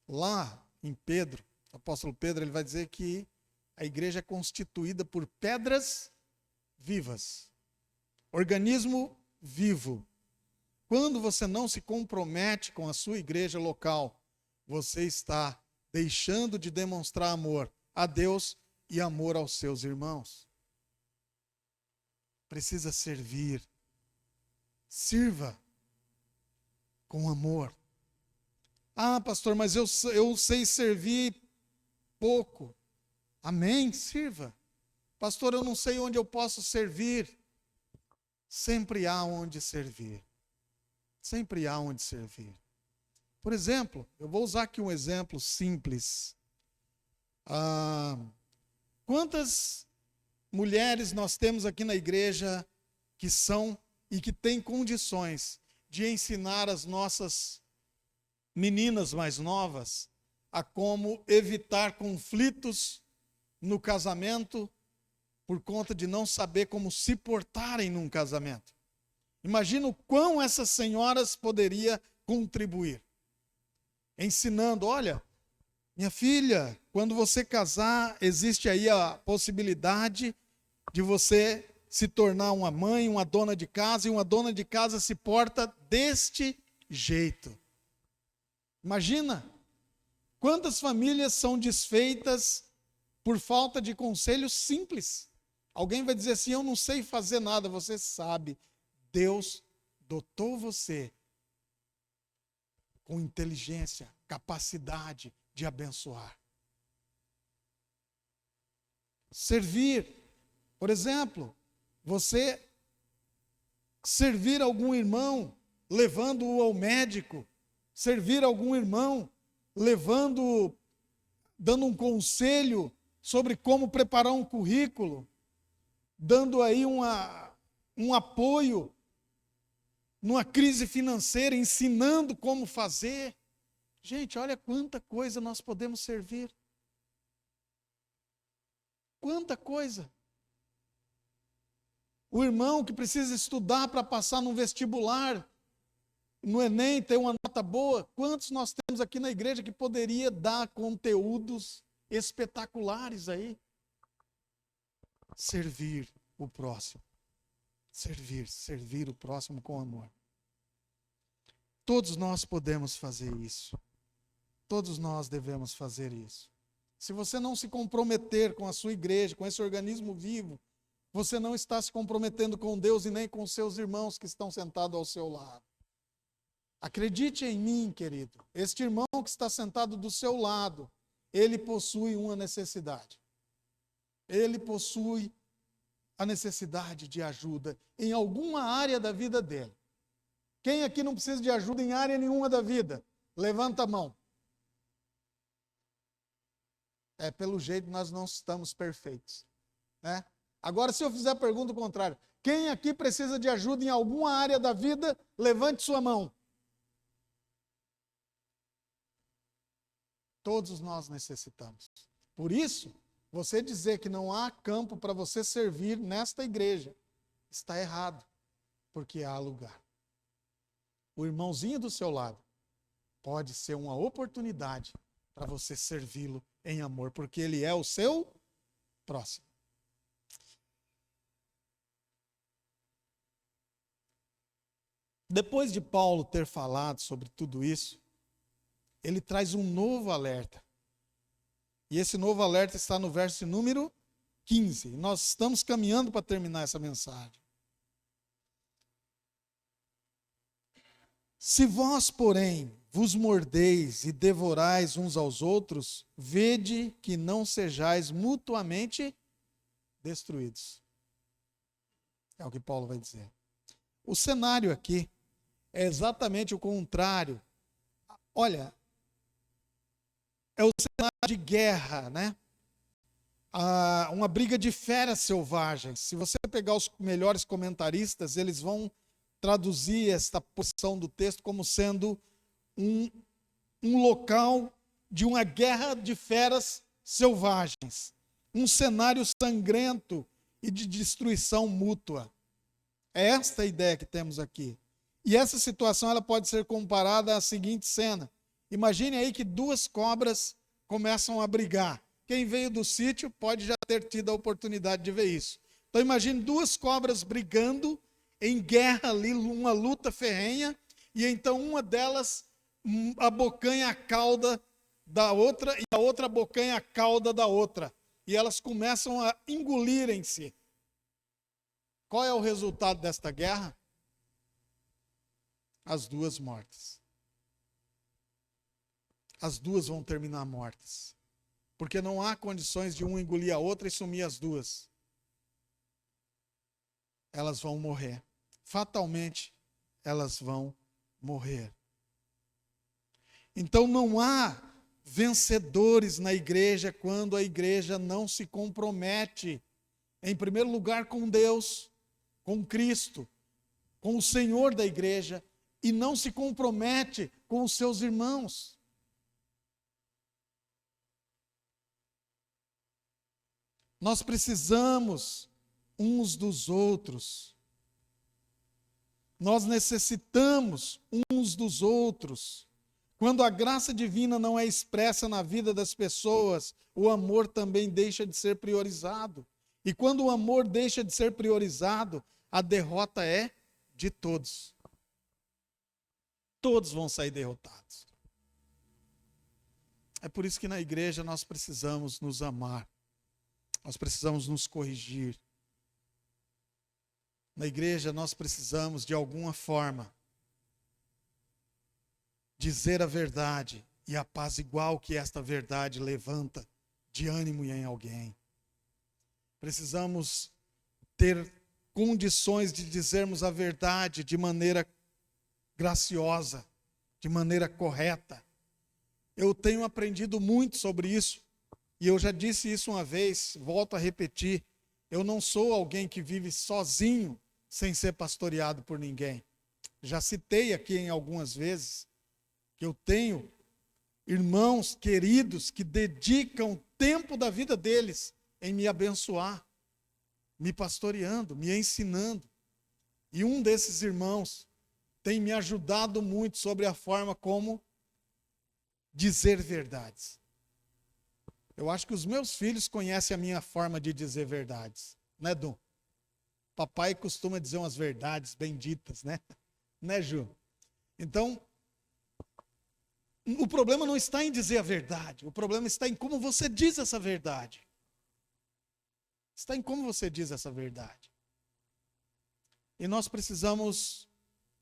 Lá em Pedro, o apóstolo Pedro, ele vai dizer que a igreja é constituída por pedras vivas, organismo vivo. Quando você não se compromete com a sua igreja local, você está deixando de demonstrar amor a Deus e amor aos seus irmãos. Precisa servir. Sirva com amor. Pastor, mas eu sei servir pouco. Amém? Sirva. Pastor, eu não sei onde eu posso servir. Sempre há onde servir. Sempre há onde servir. Por exemplo, eu vou usar aqui um exemplo simples. Quantas mulheres nós temos aqui na igreja que são e que têm condições de ensinar as nossas meninas mais novas a como evitar conflitos no casamento por conta de não saber como se portarem num casamento? Imagina o quão essas senhoras poderiam contribuir. Ensinando, olha, minha filha, quando você casar, existe aí a possibilidade de você se tornar uma mãe, uma dona de casa, e uma dona de casa se porta deste jeito. Imagina quantas famílias são desfeitas por falta de conselhos simples. Alguém vai dizer assim, eu não sei fazer nada, você sabe. Deus dotou você com inteligência, capacidade de abençoar. Servir, por exemplo, você servir algum irmão, levando-o ao médico, servir algum irmão, dando um conselho sobre como preparar um currículo, dando aí um apoio numa crise financeira, ensinando como fazer. Gente, olha quanta coisa nós podemos servir. Quanta coisa. O irmão que precisa estudar para passar no vestibular, no Enem, ter uma nota boa. Quantos nós temos aqui na igreja que poderia dar conteúdos espetaculares aí? Servir o próximo. Servir o próximo com amor. Todos nós podemos fazer isso. Todos nós devemos fazer isso. Se você não se comprometer com a sua igreja, com esse organismo vivo, você não está se comprometendo com Deus e nem com seus irmãos que estão sentados ao seu lado. Acredite em mim, querido. Este irmão que está sentado do seu lado, ele possui uma necessidade. Ele possui a necessidade de ajuda em alguma área da vida dele. Quem aqui não precisa de ajuda em área nenhuma da vida? Levanta a mão. Pelo jeito nós não estamos perfeitos, né? Agora, se eu fizer a pergunta contrária, quem aqui precisa de ajuda em alguma área da vida? Levante sua mão. Todos nós necessitamos. Por isso, você dizer que não há campo para você servir nesta igreja, está errado, porque há lugar. O irmãozinho do seu lado pode ser uma oportunidade para você servi-lo em amor, porque ele é o seu próximo. Depois de Paulo ter falado sobre tudo isso, ele traz um novo alerta. E esse novo alerta está no verso número 15. Nós estamos caminhando para terminar essa mensagem. Se vós, porém, vos mordeis e devorais uns aos outros, vede que não sejais mutuamente destruídos. É o que Paulo vai dizer. O cenário aqui é exatamente o contrário Olha, é o cenário de guerra, né? Uma briga de feras selvagens. Se você pegar os melhores comentaristas, eles vão traduzir esta porção do texto como sendo um local de uma guerra de feras selvagens, um cenário sangrento e de destruição mútua. É esta a ideia que temos aqui. E essa situação ela pode ser comparada à seguinte cena. Imagine aí que duas cobras começam a brigar. Quem veio do sítio pode já ter tido a oportunidade de ver isso. Então imagine duas cobras brigando em guerra ali, uma luta ferrenha, e então uma delas abocanha a cauda da outra e a outra abocanha a cauda da outra. E elas começam a engolirem-se. Qual é o resultado desta guerra? As duas mortas. As duas vão terminar mortas. Porque não há condições de uma engolir a outra e sumir as duas. Elas vão morrer. Fatalmente, elas vão morrer. Então não há vencedores na igreja quando a igreja não se compromete, em primeiro lugar, com Deus, com Cristo, com o Senhor da igreja, e não se compromete com os seus irmãos. Nós precisamos uns dos outros. Nós necessitamos uns dos outros. Quando a graça divina não é expressa na vida das pessoas, o amor também deixa de ser priorizado. E quando o amor deixa de ser priorizado, a derrota é de todos. Todos vão sair derrotados. É por isso que na igreja nós precisamos nos amar. Nós precisamos nos corrigir. Na igreja nós precisamos, de alguma forma, dizer a verdade e a paz igual que esta verdade levanta de ânimo em alguém. Precisamos ter condições de dizermos a verdade de maneira graciosa, de maneira correta. Eu tenho aprendido muito sobre isso, e eu já disse isso uma vez, volto a repetir, eu não sou alguém que vive sozinho, sem ser pastoreado por ninguém. Já citei aqui em algumas vezes, que eu tenho irmãos queridos que dedicam tempo da vida deles em me abençoar, me pastoreando, me ensinando. E um desses irmãos tem me ajudado muito sobre a forma como dizer verdades. Eu acho que os meus filhos conhecem a minha forma de dizer verdades, né, Dom? Papai costuma dizer umas verdades benditas, né? Né, Ju? Então, o problema não está em dizer a verdade, o problema está em como você diz essa verdade. Está em como você diz essa verdade. E nós precisamos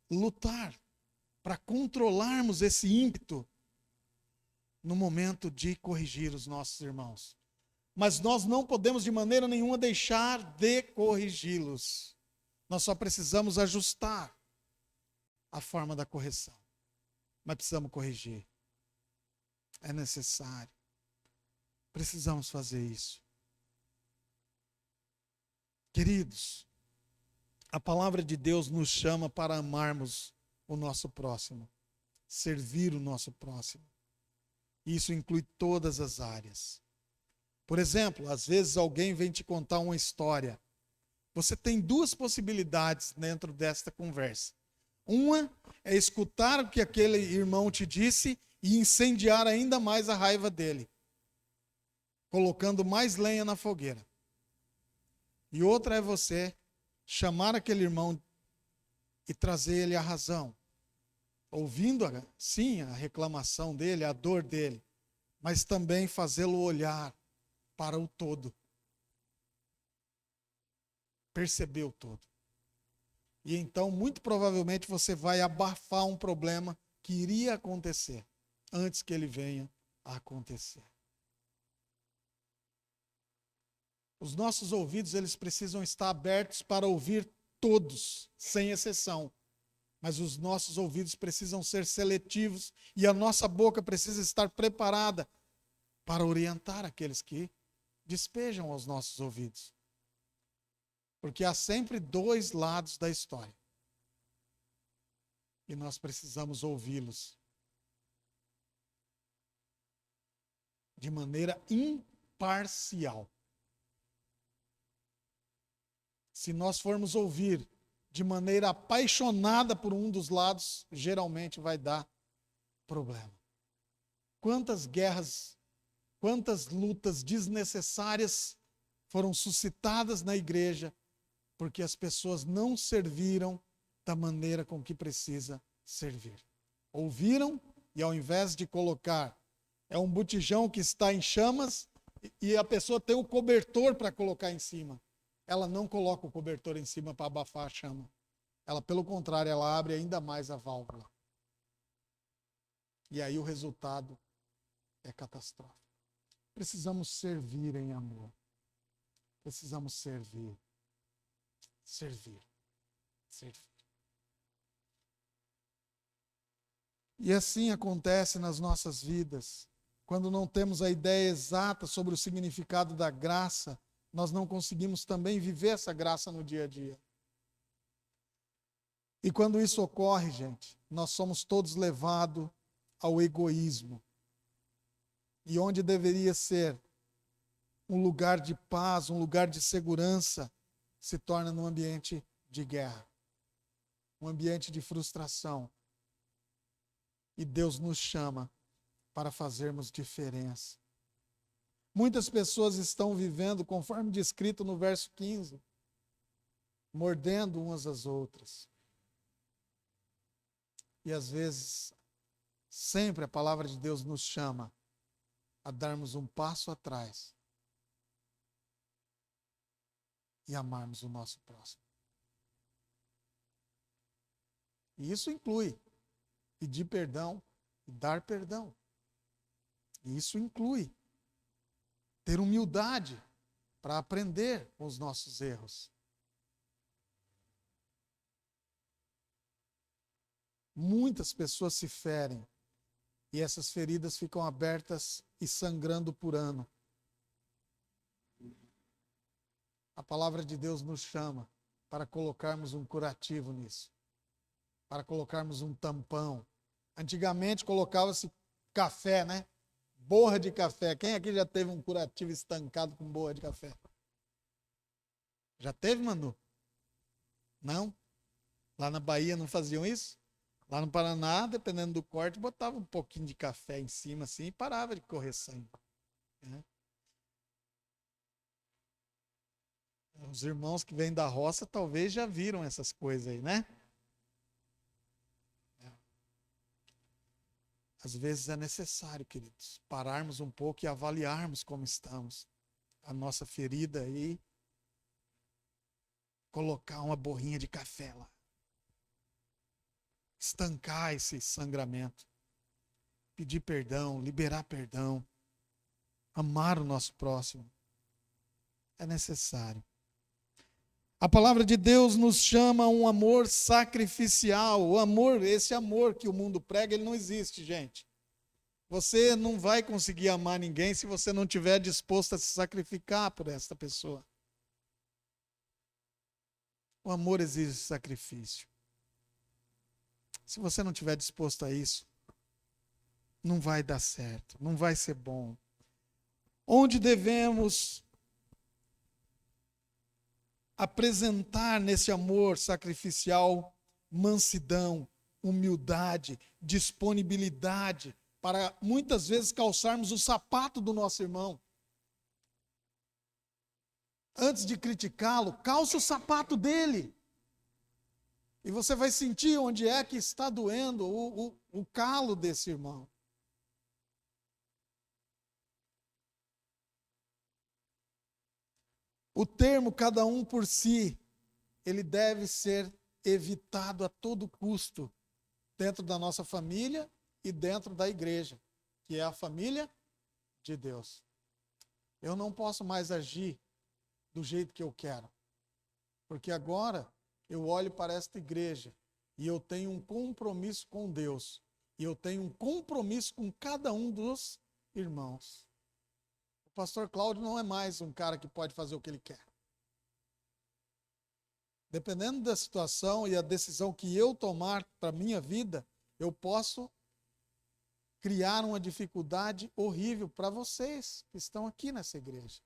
lutar para controlarmos esse ímpeto no momento de corrigir os nossos irmãos. Mas nós não podemos de maneira nenhuma deixar de corrigi-los. Nós só precisamos ajustar a forma da correção. Mas precisamos corrigir. É necessário. Precisamos fazer isso. Queridos, a palavra de Deus nos chama para amarmos o nosso próximo, servir o nosso próximo. Isso inclui todas as áreas. Por exemplo, às vezes alguém vem te contar uma história. Você tem duas possibilidades dentro desta conversa. Uma é escutar o que aquele irmão te disse e incendiar ainda mais a raiva dele, colocando mais lenha na fogueira. E outra é você chamar aquele irmão e trazer ele à razão, ouvindo, sim, a reclamação dele, a dor dele, mas também fazê-lo olhar para o todo, perceber o todo. E então, muito provavelmente, você vai abafar um problema que iria acontecer antes que ele venha a acontecer. Os nossos ouvidos, eles precisam estar abertos para ouvir todos, sem exceção. Mas os nossos ouvidos precisam ser seletivos e a nossa boca precisa estar preparada para orientar aqueles que despejam aos nossos ouvidos. Porque há sempre dois lados da história. E nós precisamos ouvi-los de maneira imparcial. Se nós formos ouvir de maneira apaixonada por um dos lados, geralmente vai dar problema. Quantas guerras, quantas lutas desnecessárias foram suscitadas na igreja porque as pessoas não serviram da maneira com que precisa servir. Ouviram e ao invés de colocar, é um botijão que está em chamas e a pessoa tem o cobertor para colocar em cima. Ela não coloca o cobertor em cima para abafar a chama. Ela, pelo contrário, ela abre ainda mais a válvula. E aí o resultado é catastrófico. Precisamos servir em amor. Precisamos servir. Servir. Servir. E assim acontece nas nossas vidas. Quando não temos a ideia exata sobre o significado da graça, nós não conseguimos também viver essa graça no dia a dia. E quando isso ocorre, gente, nós somos todos levados ao egoísmo. E onde deveria ser um lugar de paz, um lugar de segurança, se torna num ambiente de guerra, um ambiente de frustração. E Deus nos chama para fazermos diferença. Muitas pessoas estão vivendo, conforme descrito no verso 15, mordendo umas às outras. E às vezes, sempre a palavra de Deus nos chama a darmos um passo atrás e amarmos o nosso próximo. E isso inclui pedir perdão e dar perdão. E isso inclui ter humildade para aprender com os nossos erros. Muitas pessoas se ferem e essas feridas ficam abertas e sangrando por ano. A palavra de Deus nos chama para colocarmos um curativo nisso, para colocarmos um tampão. Antigamente colocava-se café, né? Borra de café. Quem aqui já teve um curativo estancado com borra de café? Já teve, Manu? Não? Lá na Bahia não faziam isso? Lá no Paraná, dependendo do corte, botava um pouquinho de café em cima assim e parava de correr sangue. Né? Os irmãos que vêm da roça talvez já viram essas coisas aí, né? Às vezes é necessário, queridos, pararmos um pouco e avaliarmos como estamos. A nossa ferida aí, colocar uma borrinha de café lá. Estancar esse sangramento. Pedir perdão, liberar perdão. Amar o nosso próximo. É necessário. A palavra de Deus nos chama a um amor sacrificial. O amor, esse amor que o mundo prega, ele não existe, gente. Você não vai conseguir amar ninguém se você não estiver disposto a se sacrificar por esta pessoa. O amor exige sacrifício. Se você não estiver disposto a isso, não vai dar certo, não vai ser bom. Onde devemos apresentar nesse amor sacrificial mansidão, humildade, disponibilidade, para muitas vezes calçarmos o sapato do nosso irmão. Antes de criticá-lo, calça o sapato dele. E você vai sentir onde é que está doendo o calo desse irmão. O termo cada um por si, ele deve ser evitado a todo custo dentro da nossa família e dentro da igreja, que é a família de Deus. Eu não posso mais agir do jeito que eu quero, porque agora eu olho para esta igreja E eu tenho um compromisso com Deus. E eu tenho um compromisso com cada um dos irmãos. O pastor Cláudio não é mais um cara que pode fazer o que ele quer. Dependendo da situação e a decisão que eu tomar para a minha vida, eu posso criar uma dificuldade horrível para vocês que estão aqui nessa igreja.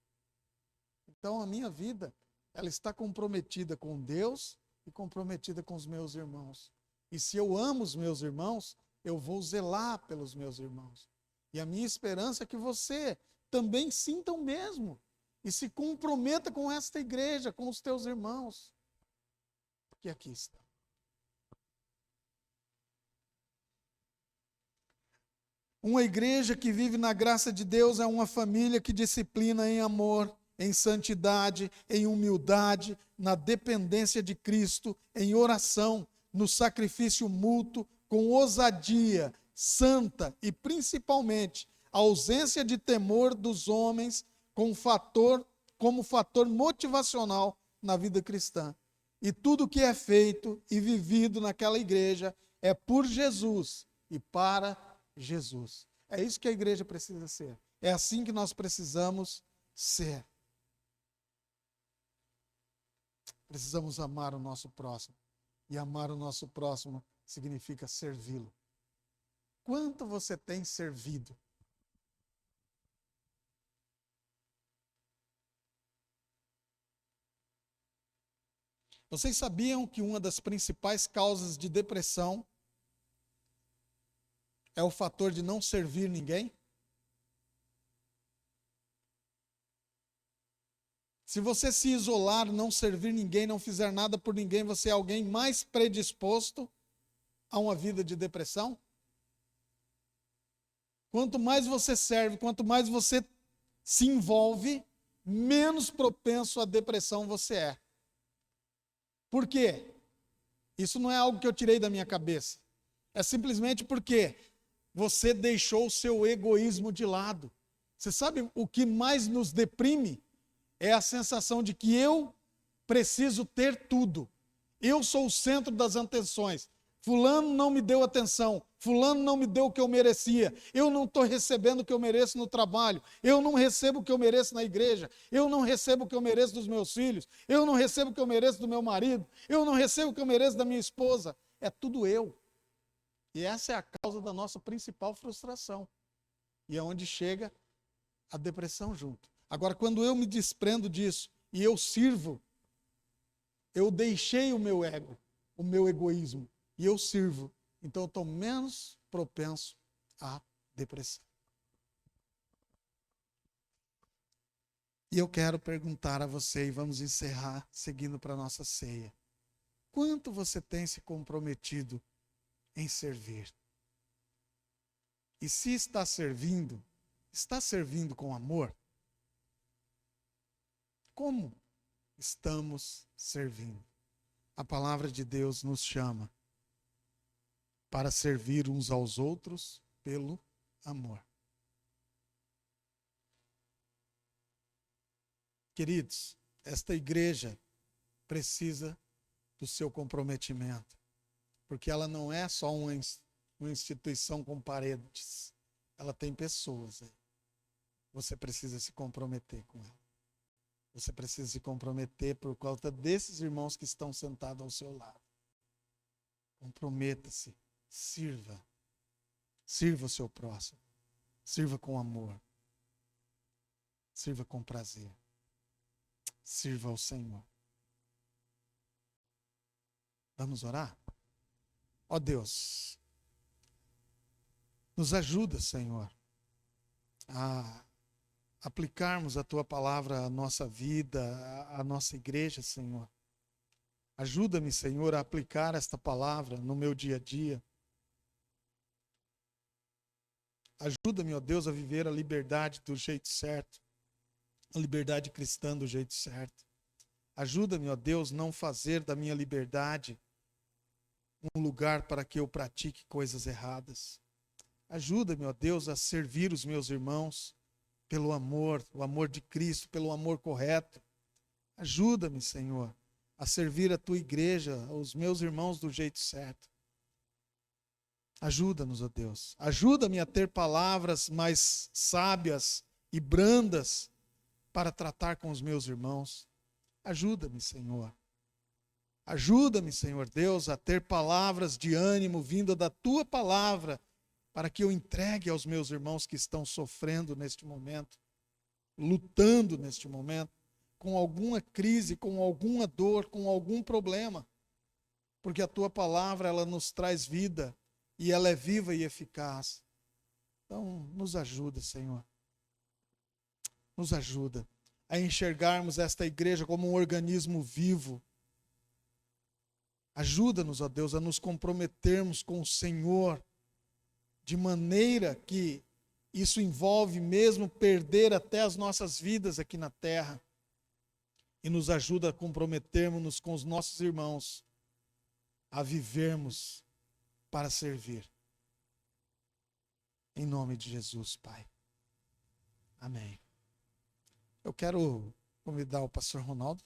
Então, a minha vida, ela está comprometida com Deus e comprometida com os meus irmãos. E se eu amo os meus irmãos, eu vou zelar pelos meus irmãos. E a minha esperança é que você também sinta o mesmo e se comprometa com esta igreja, com os teus irmãos. Que aqui está. Uma igreja que vive na graça de Deus é uma família que disciplina em amor, em santidade, em humildade, na dependência de Cristo, em oração, no sacrifício mútuo, com ousadia, santa e principalmente a ausência de temor dos homens como fator motivacional na vida cristã. E tudo que é feito e vivido naquela igreja é por Jesus e para Jesus. É isso que a igreja precisa ser. É assim que nós precisamos ser. Precisamos amar o nosso próximo. E amar o nosso próximo significa servi-lo. Quanto você tem servido? Vocês sabiam que uma das principais causas de depressão é o fator de não servir ninguém? Se você se isolar, não servir ninguém, não fizer nada por ninguém, você é alguém mais predisposto a uma vida de depressão? Quanto mais você serve, quanto mais você se envolve, menos propenso à depressão você é. Por quê? Isso não é algo que eu tirei da minha cabeça. É simplesmente porque você deixou o seu egoísmo de lado. Você sabe o que mais nos deprime? É a sensação de que eu preciso ter tudo. Eu sou o centro das atenções. Fulano não me deu atenção. Fulano não me deu o que eu merecia. Eu não estou recebendo o que eu mereço no trabalho. Eu não recebo o que eu mereço na igreja. Eu não recebo o que eu mereço dos meus filhos. Eu não recebo o que eu mereço do meu marido. Eu não recebo o que eu mereço da minha esposa. É tudo eu. E essa é a causa da nossa principal frustração. E é onde chega a depressão junto. Agora, quando eu me desprendo disso e eu sirvo, eu deixei o meu ego, o meu egoísmo, e eu sirvo, então eu estou menos propenso à depressão. E eu quero perguntar a você, e vamos encerrar seguindo para a nossa ceia. Quanto você tem se comprometido em servir? E se está servindo com amor? Como estamos servindo? A palavra de Deus nos chama para servir uns aos outros pelo amor. Queridos, esta igreja precisa do seu comprometimento, porque ela não é só uma instituição com paredes, ela tem pessoas aí. Você precisa se comprometer com ela. Você precisa se comprometer por causa desses irmãos que estão sentados ao seu lado. Comprometa-se, sirva. Sirva o seu próximo. Sirva com amor. Sirva com prazer. Sirva ao Senhor. Vamos orar? Ó Deus, nos ajuda, Senhor, a aplicarmos a Tua palavra à nossa vida, à nossa igreja, Senhor. Ajuda-me, Senhor, a aplicar esta palavra no meu dia a dia. Ajuda-me, ó Deus, a viver a liberdade do jeito certo, a liberdade cristã do jeito certo. Ajuda-me, ó Deus, não fazer da minha liberdade um lugar para que eu pratique coisas erradas. Ajuda-me, ó Deus, a servir os meus irmãos pelo amor, o amor de Cristo, pelo amor correto. Ajuda-me, Senhor, a servir a tua igreja, os meus irmãos do jeito certo. Ajuda-nos, ó Deus. Ajuda-me a ter palavras mais sábias e brandas para tratar com os meus irmãos. Ajuda-me, Senhor. Ajuda-me, Senhor Deus, a ter palavras de ânimo vinda da tua palavra, para que eu entregue aos meus irmãos que estão sofrendo neste momento, lutando neste momento, com alguma crise, com alguma dor, com algum problema. Porque a tua palavra, ela nos traz vida, e ela é viva e eficaz. Então, nos ajuda, Senhor. Nos ajuda a enxergarmos esta igreja como um organismo vivo. Ajuda-nos, ó Deus, a nos comprometermos com o Senhor, de maneira que isso envolve mesmo perder até as nossas vidas aqui na terra. E nos ajuda a comprometermos-nos com os nossos irmãos, a vivermos para servir. Em nome de Jesus, Pai. Amém. Eu quero convidar o pastor Ronaldo.